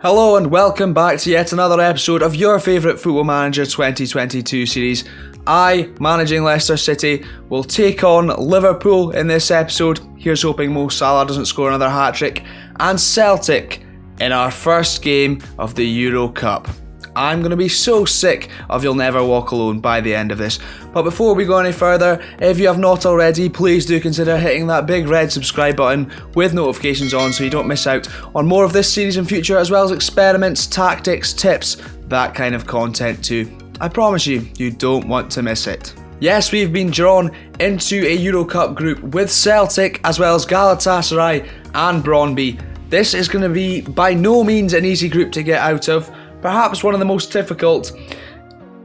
Hello and welcome back to yet another episode of your favourite Football Manager 2022 series. I, managing Leicester City, will take on Liverpool in this episode. Here's hoping Mo Salah doesn't score another hat-trick. And Celtic in our first game of the Euro Cup. I'm going to be so sick of You'll Never Walk Alone by the end of this. But before we go any further, if you have not already, please do consider hitting that big red subscribe button with notifications on so you don't miss out on more of this series in future, as well as experiments, tactics, tips, that kind of content too. I promise you, you don't want to miss it. Yes, we've been drawn into a Euro Cup group with Celtic, as well as Galatasaray and Brøndby. This is going to be by no means an easy group to get out of. Perhaps one of the most difficult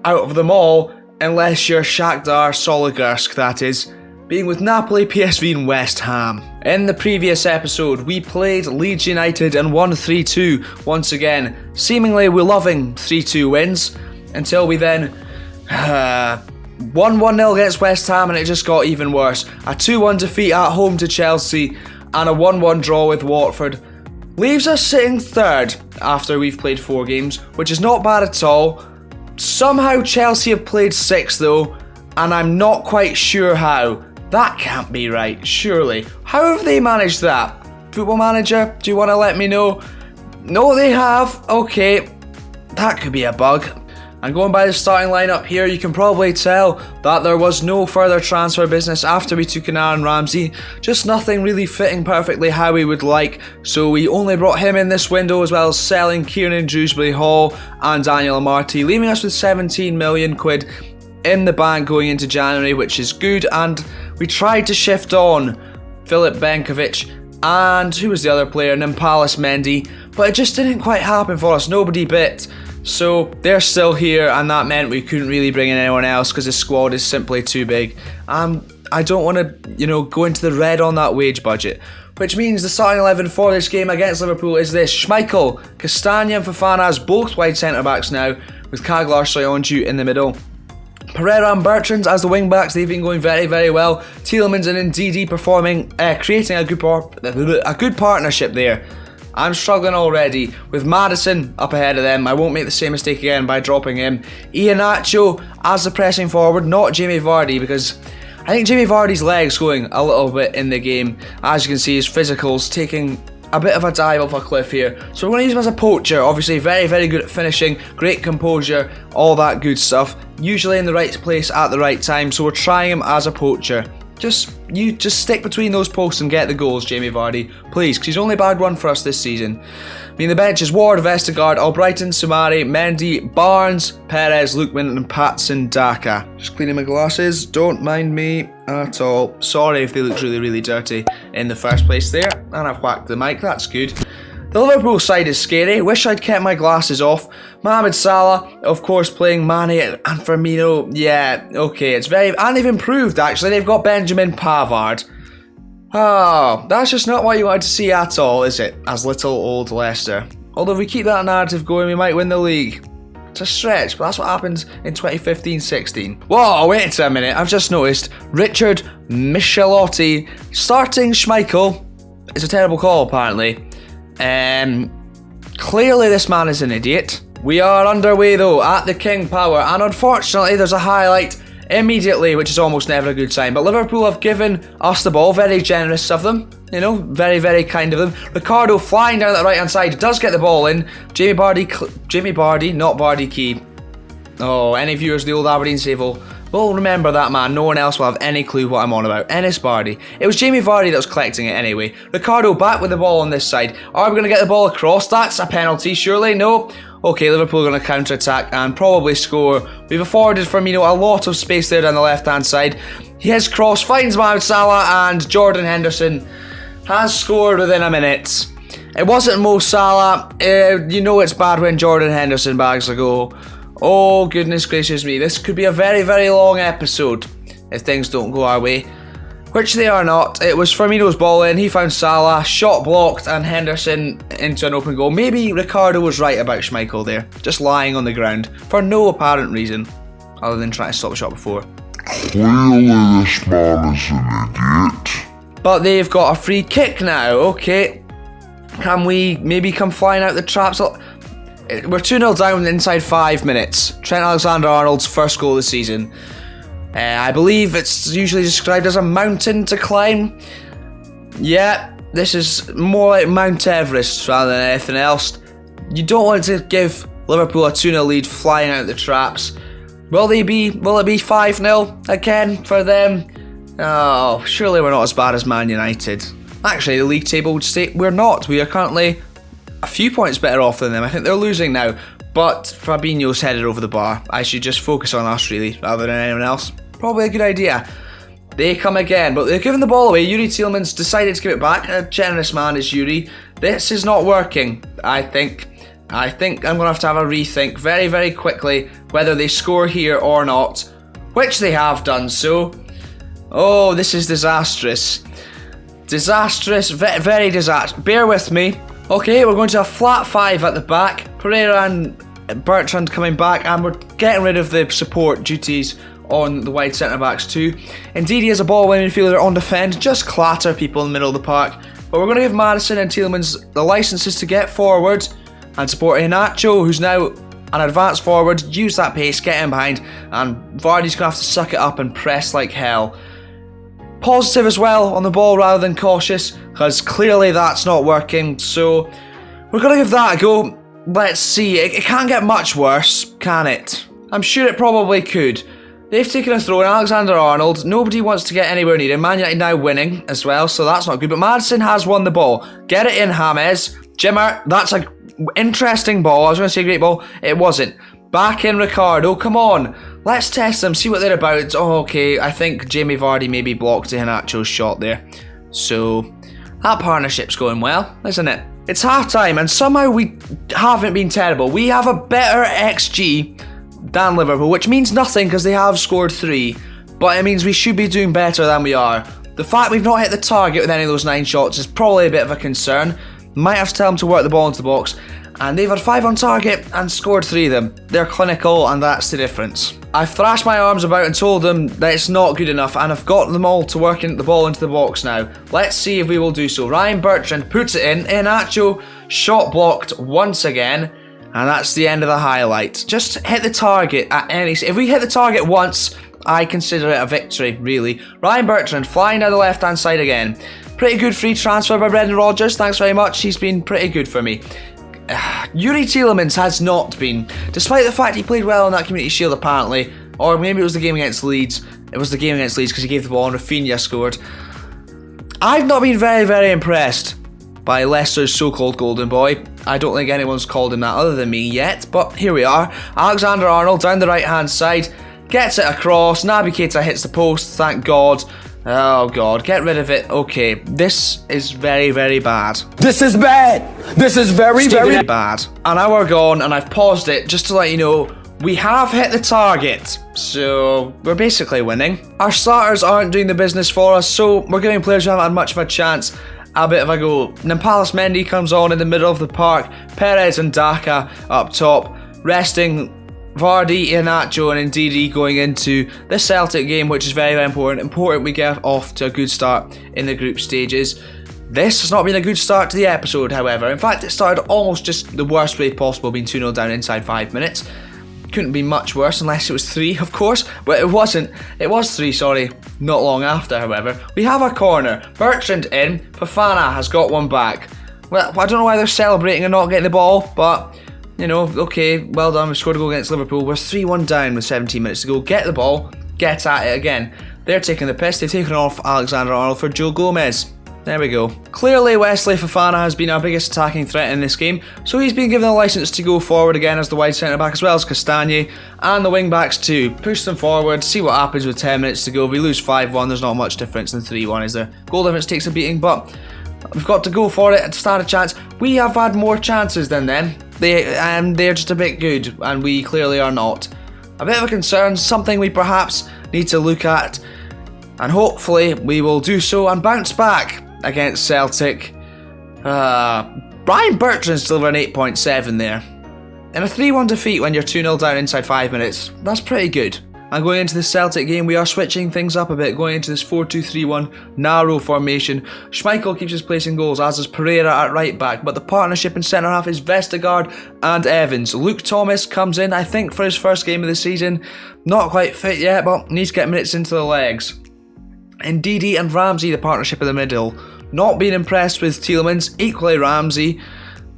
out of them all, unless you're Shakhtar Sologorsk, that is, being with Napoli, PSV and West Ham. In the previous episode, we played Leeds United and won 3-2 once again. Seemingly we're loving 3-2 wins, until we then won 1-0 against West Ham and it just got even worse. A 2-1 defeat at home to Chelsea and a 1-1 draw with Watford. Leaves us sitting third after we've played 4 games, which is not bad at all. Somehow Chelsea have played 6 though, and I'm not quite sure how. That can't be right, surely. How have they managed that? Football Manager, do you want to let me know? No, they have. Okay, that could be a bug. And going by the starting lineup here, you can probably tell that there was no further transfer business after we took in Aaron Ramsey. Just nothing really fitting perfectly how we would like. So we only brought him in this window, as well as selling Kieran Dewsbury-Hall and Daniel Amartey, leaving us with 17 million quid in the bank going into January, which is good. And we tried to shift on Filip Benkovic and who was the other player, Nampalys Mendy, but it just didn't quite happen for us. Nobody bit. So they're still here, and that meant we couldn't really bring in anyone else because the squad is simply too big. I don't want to, go into the red on that wage budget. Which means the starting 11 for this game against Liverpool is this: Schmeichel, Castagna and Fofana as both wide centre-backs now, with Kaglar Soyuncu in the middle. Pereira and Bertrand as the wing-backs, they've been going very, very well. Tielemans and Ndidi performing, creating a good partnership there. I'm struggling already with Maddison up ahead of them. I won't make the same mistake again by dropping him. Iheanacho as the pressing forward, not Jamie Vardy, because I think Jamie Vardy's legs going a little bit in the game. As you can see, his physical's taking a bit of a dive off a cliff here. So we're going to use him as a poacher. Obviously very, very good at finishing, great composure, all that good stuff. Usually in the right place at the right time, so we're trying him as a poacher. Just stick between those posts and get the goals, Jamie Vardy, please, because he's only bagged one for us this season. I mean, the bench is Ward, Vestergaard, Albrighton, Soumare, Mendy, Barnes, Perez, Lookman and Patson Daka. Just cleaning my glasses, don't mind me at all. Sorry if they look really, really dirty in the first place there. And I've whacked the mic, that's good. The Liverpool side is scary. Wish I'd kept my glasses off. Mohamed Salah, of course, playing Mane and Firmino. Yeah, okay, it's very... And they've improved, actually. They've got Benjamin Pavard. Oh, that's just not what you wanted to see at all, is it? As little old Leicester. Although if we keep that narrative going, we might win the league. It's a stretch, but that's what happened in 2015-16. Whoa, wait a minute. I've just noticed Richard Michelotti starting Schmeichel. It's a terrible call, apparently. Clearly this man is an idiot. We are underway though at the King Power, and unfortunately there's a highlight immediately, which is almost never a good sign. But Liverpool have given us the ball, very generous of them, very, very kind of them. Ricardo flying down that right hand side, does get the ball in. Jamie Vardy, not Vardy Key. Oh, any viewers of the old Aberdeen save will remember that man. No one else will have any clue what I'm on about. Ennis Vardy. It was Jamie Vardy that was collecting it anyway. Ricardo back with the ball on this side. Are we going to get the ball across? That's a penalty, surely? No. Okay, Liverpool are going to counter-attack and probably score. We've afforded Firmino a lot of space there down the left-hand side. His cross finds Mohamed Salah, and Jordan Henderson has scored within a minute. It wasn't Mo Salah. It's bad when Jordan Henderson bags a goal. Oh, goodness gracious me. This could be a very, very long episode if things don't go our way. Which they are not. It was Firmino's ball in, he found Salah, shot blocked, and Henderson into an open goal. Maybe Ricardo was right about Schmeichel there, just lying on the ground for no apparent reason, other than trying to stop the shot before. Clearly this man is an idiot. But they've got a free kick now, okay. Can we maybe come flying out the traps? We're 2-0 down inside 5 minutes. Trent Alexander-Arnold's first goal of the season. I believe it's usually described as a mountain to climb. Yeah, this is more like Mount Everest rather than anything else. You don't want to give Liverpool a 2-0 lead flying out the traps. Will it be 5-0 again for them? Oh, surely we're not as bad as Man United. Actually, the league table would say we're not. We are currently a few points better off than them. I think they're losing now. But Fabinho's headed over the bar. I should just focus on us, really, rather than anyone else. Probably a good idea. They come again, but they're giving the ball away. Yuri Tielemans decided to give it back. A generous man is Yuri. This is not working, I think. I think I'm going to have a rethink very, very quickly whether they score here or not, which they have done so. Oh, this is disastrous. Disastrous, very disastrous. Bear with me. Okay, we're going to a flat 5 at the back. Pereira and Bertrand coming back, and we're getting rid of the support duties on the wide centre-backs too. Indeed, he has a ball-winning midfielder on defend, just clatter people in the middle of the park. But we're going to give Maddison and Tielemans the licences to get forward and support Iheanacho, who's now an advanced forward. Use that pace, get him behind, and Vardy's going to have to suck it up and press like hell. Positive as well on the ball rather than cautious, because clearly that's not working, so we're going to give that a go. Let's see, it can't get much worse, can it? I'm sure it probably could. They've taken a throw in Alexander-Arnold. Nobody wants to get anywhere near him. Man United now winning as well, so that's not good. But Maddison has won the ball. Get it in, James. Jimmer, that's an interesting ball. I was going to say great ball. It wasn't. Back in Ricardo. Come on. Let's test them, see what they're about. Oh, okay. I think Jamie Vardy maybe blocked Iheanacho's shot there. So, that partnership's going well, isn't it? It's half-time, and somehow we haven't been terrible. We have a better XG than Liverpool, which means nothing because they have scored 3, but it means we should be doing better than we are. The fact we've not hit the target with any of those 9 shots is probably a bit of a concern. Might have to tell them to work the ball into the box, and they've had 5 on target and scored 3 of them. They're clinical, and that's the difference. I've thrashed my arms about and told them that it's not good enough, and I've got them all to work the ball into the box now. Let's see if we will do so. Ryan Bertrand puts it in. Iheanacho, shot blocked once again. And that's the end of the highlight. Just hit the target at any... If we hit the target once, I consider it a victory, really. Ryan Bertrand flying down the left-hand side again. Pretty good free transfer by Brendan Rodgers. Thanks very much. He's been pretty good for me. Yuri Tielemans has not been. Despite the fact he played well in that Community Shield, apparently. Or maybe it was the game against Leeds. It was the game against Leeds because he gave the ball and Rafinha scored. I've not been very, very impressed by Leicester's so-called golden boy. I don't think anyone's called him that other than me yet, but here we are. Alexander-Arnold down the right-hand side, gets it across. Naby Keita hits the post, thank God. Oh God, get rid of it. Okay, this is very, very bad. This is bad. This is very, very bad. An hour gone, and I've paused it just to let you know we have hit the target, so we're basically winning. Our starters aren't doing the business for us, so we're giving players who haven't had much of a chance a bit of a go. Nampalys Mendy comes on in the middle of the park. Perez and Daka up top, resting Vardy, Iheanacho and Ndidi going into the Celtic game, which is very, very important. Important we get off to a good start in the group stages. This has not been a good start to the episode, however. In fact, it started almost just the worst way possible, being 2-0 down inside 5 minutes. Couldn't be much worse unless it was 3, of course, but it wasn't. It was 3, sorry, not long after, however. We have a corner. Bertrand in. Fofana has got one back. Well, I don't know why they're celebrating and not getting the ball, but, you know, okay, well done. We scored a goal against Liverpool. We're 3-1 down with 17 minutes to go. Get the ball, get at it again. They're taking the piss. They've taken off Alexander-Arnold for Joe Gomez. There we go. Clearly, Wesley Fofana has been our biggest attacking threat in this game, so he's been given the licence to go forward again as the wide centre-back, as well as Castagne, and the wing-backs too. Push them forward, see what happens with 10 minutes to go. If we lose 5-1, there's not much difference than 3-1, is there? Goal difference takes a beating, but we've got to go for it to stand a chance. We have had more chances than them. They're just a bit good, and we clearly are not. A bit of a concern, something we perhaps need to look at, and hopefully we will do so and bounce back against Celtic. Brian Bertrand's delivered an 8.7 there. In a 3-1 defeat when you're 2-0 down inside 5 minutes, that's pretty good. And going into the Celtic game, we are switching things up a bit, going into this 4-2-3-1 narrow formation. Schmeichel keeps his place in goals, as is Pereira at right back, but the partnership in centre half is Vestergaard and Evans. Luke Thomas comes in, I think, for his first game of the season. Not quite fit yet, but needs to get minutes into the legs. And Ndidi and Ramsey, the partnership in the middle. Not being impressed with Tielemans, equally Ramsey,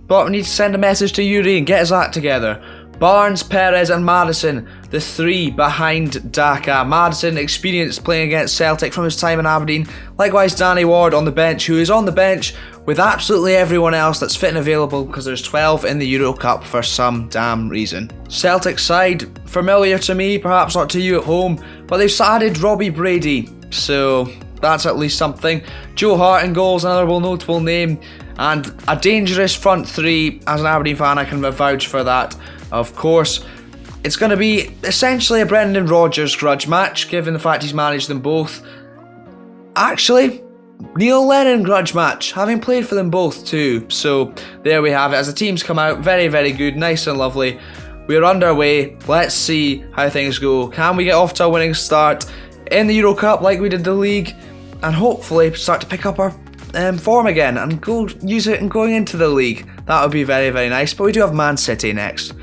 but we need to send a message to Yuri and get his act together. Barnes, Perez and Maddison, the three behind Daka. Maddison, experienced playing against Celtic from his time in Aberdeen. Likewise Danny Ward on the bench, who is on the bench with absolutely everyone else that's fit and available because there's 12 in the Euro Cup for some damn reason. Celtic side, familiar to me, perhaps not to you at home, but they've added Robbie Brady, so that's at least something. Joe Hart in goals, another notable name, and a dangerous front three. As an Aberdeen fan, I can vouch for that. Of course, it's going to be essentially a Brendan Rodgers grudge match, given the fact he's managed them both. Actually, Neil Lennon grudge match, having played for them both too. So there we have it. As the teams come out, very, very good, nice and lovely. We are underway. Let's see how things go. Can we get off to a winning start in the Euro Cup like we did the league, and hopefully start to pick up our form again and go use it and going into the league? That would be very, very nice. But we do have Man City next,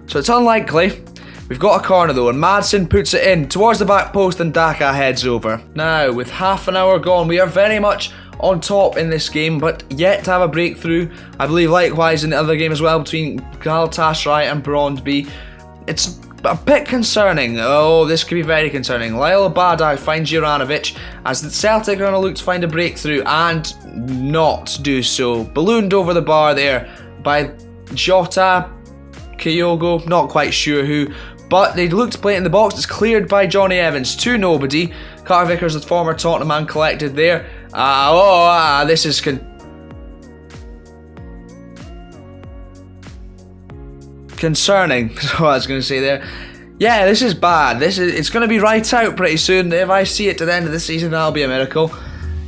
so it's unlikely. We've got a corner though, and Madsen puts it in towards the back post and Daka heads over. Now, with half an hour gone, we are very much on top in this game, but yet to have a breakthrough. I believe likewise in the other game as well between Galatasaray and Brondby. It's a bit concerning. Oh, this could be very concerning. Lyle Abada finds Juranovic as the Celtic are going to look to find a breakthrough and not do so. Ballooned over the bar there by Jota, Kyogo, not quite sure who, but they look to play it in the box. It's cleared by Johnny Evans to nobody. Carter Vickers, the former Tottenham man, collected there. This is concerning. That's what I was going to say there. Yeah, this is bad. It's going to be right out pretty soon. If I see it to the end of the season, that'll be a miracle.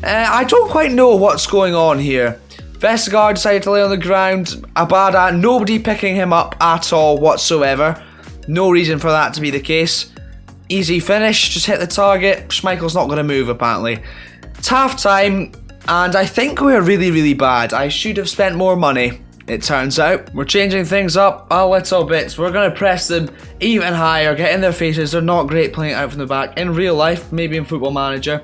I don't quite know what's going on here. Vestergaard decided to lay on the ground. Abada, nobody picking him up at all whatsoever. No reason for that to be the case. Easy finish, just hit the target. Schmeichel's not going to move apparently. It's half time, and I think we're really, really bad. I should have spent more money, it turns out. We're changing things up a little bit. We're going to press them even higher, get in their faces. They're not great playing out from the back in real life, maybe in Football Manager.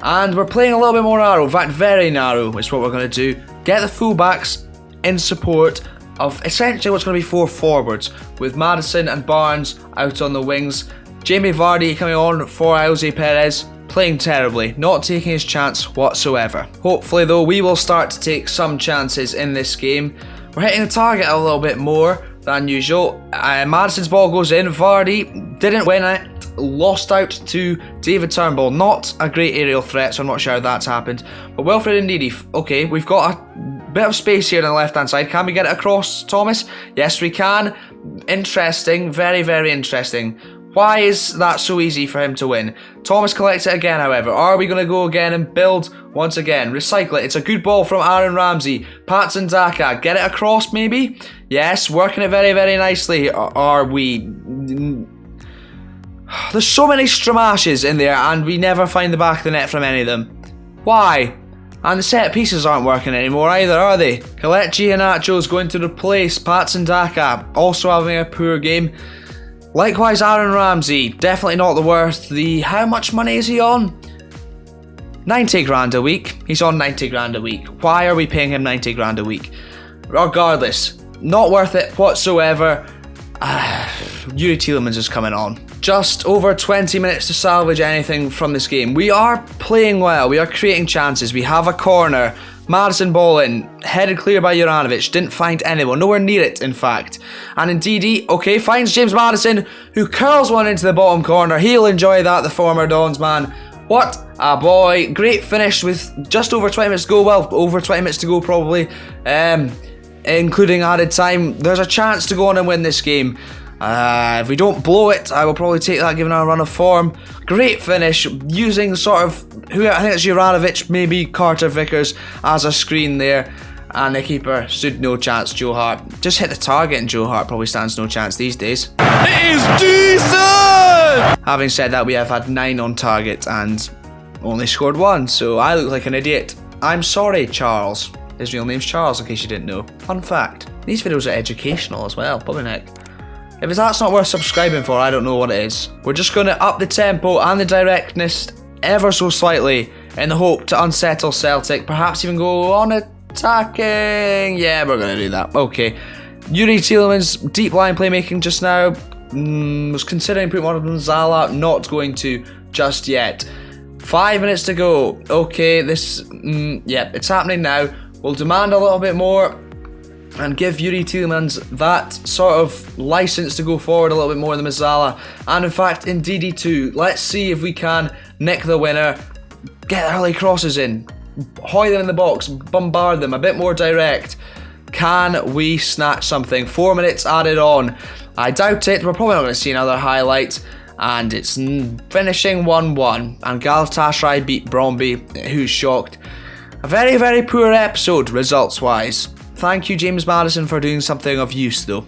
And we're playing a little bit more narrow, in fact very narrow is what we're going to do. Get the fullbacks in support of essentially what's going to be four forwards, with Maddison and Barnes out on the wings. Jamie Vardy coming on for Jose Perez, playing terribly, not taking his chance whatsoever. Hopefully though, we will start to take some chances in this game. We're hitting the target a little bit more than usual. Maddison's ball goes in. Vardy didn't win it. Lost out to David Turnbull. Not a great aerial threat, so I'm not sure how that's happened. But Wilfred Ndidi, okay, we've got a bit of space here on the left-hand side. Can we get it across, Thomas? Yes, we can. Interesting, very, very interesting. Why is that so easy for him to win? Thomas collects it again, however. Are we going to go again and build once again? Recycle it. It's a good ball from Aaron Ramsey. Pats and Daka. Get it across, maybe? Yes, working it very, very nicely. Are we? There's so many stramashes in there, and we never find the back of the net from any of them. Why? And the set pieces aren't working anymore either, are they? Kelechi Iheanacho's going to replace Pats and Daka, also having a poor game. Likewise, Aaron Ramsey, definitely not the worst. How much money is he on? 90 grand a week. He's on 90 grand a week. Why are we paying him 90 grand a week? Regardless, not worth it whatsoever. Yuri Tielemans is coming on. Just over 20 minutes to salvage anything from this game. We are playing well. We are creating chances. We have a corner. Maddison ball in, headed clear by Juranovic, didn't find anyone, nowhere near it in fact. And Ndidi, okay, finds James Maddison, who curls one into the bottom corner. He'll enjoy that, the former Dons man. What a boy. Great finish with just over 20 minutes to go, well, over 20 minutes to go probably, including added time. There's a chance to go on and win this game. If we don't blow it, I will probably take that given our run of form. Great finish, using sort of, I think it's Juranovic, maybe Carter Vickers as a screen there. And the keeper stood no chance, Joe Hart. Just hit the target and Joe Hart probably stands no chance these days. It is decent! Having said that, we have had 9 on target and only scored 1, so I look like an idiot. I'm sorry, Charles. His real name's Charles, in case you didn't know. Fun fact. These videos are educational as well, probably heck. If that's not worth subscribing for, I don't know what it is. We're just going to up the tempo and the directness ever so slightly in the hope to unsettle Celtic, perhaps even go on attacking. Yeah, we're going to do that. Okay. Yuri Tielemans' deep line playmaking just now. Was considering putting Mohamed Salah, not going to just yet. 5 minutes to go. Okay, yeah, it's happening now. We'll demand a little bit more and give Yuri Tielemans that sort of license to go forward a little bit more than Salah. And in fact, in DD2, let's see if we can nick the winner, get early crosses in, hoy them in the box, bombard them, a bit more direct. Can we snatch something? 4 minutes added on. I doubt it. We're probably not going to see another highlight. And it's finishing 1-1. And Galatasaray beat Brøndby. Who's shocked? A very, very poor episode, results-wise. Thank you, James Maddison, for doing something of use, though.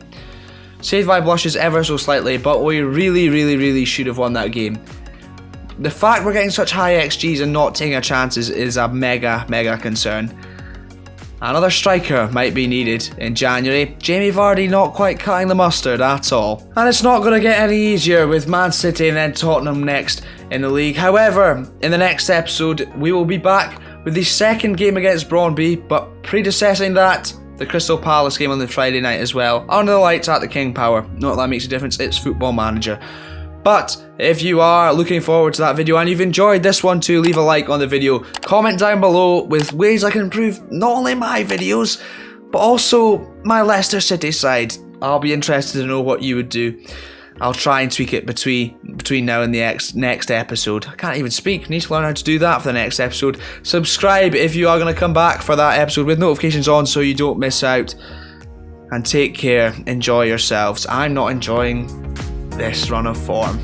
Saved by blushes ever so slightly, but we really, really, really should have won that game. The fact we're getting such high XGs and not taking our chances is a mega, mega concern. Another striker might be needed in January. Jamie Vardy not quite cutting the mustard at all. And it's not going to get any easier with Man City and then Tottenham next in the league. However, in the next episode, we will be back with the second game against Brøndby, but predecessing that, the Crystal Palace game on the Friday night as well. Under the lights at the King Power. Not that makes a difference, it's Football Manager. But if you are looking forward to that video and you've enjoyed this one too, leave a like on the video. Comment down below with ways I can improve not only my videos, but also my Leicester City side. I'll be interested to know what you would do. I'll try and tweak it between now and the next episode. I can't even speak. Need to learn how to do that for the next episode. Subscribe if you are going to come back for that episode with notifications on so you don't miss out. And take care. Enjoy yourselves. I'm not enjoying this run of form.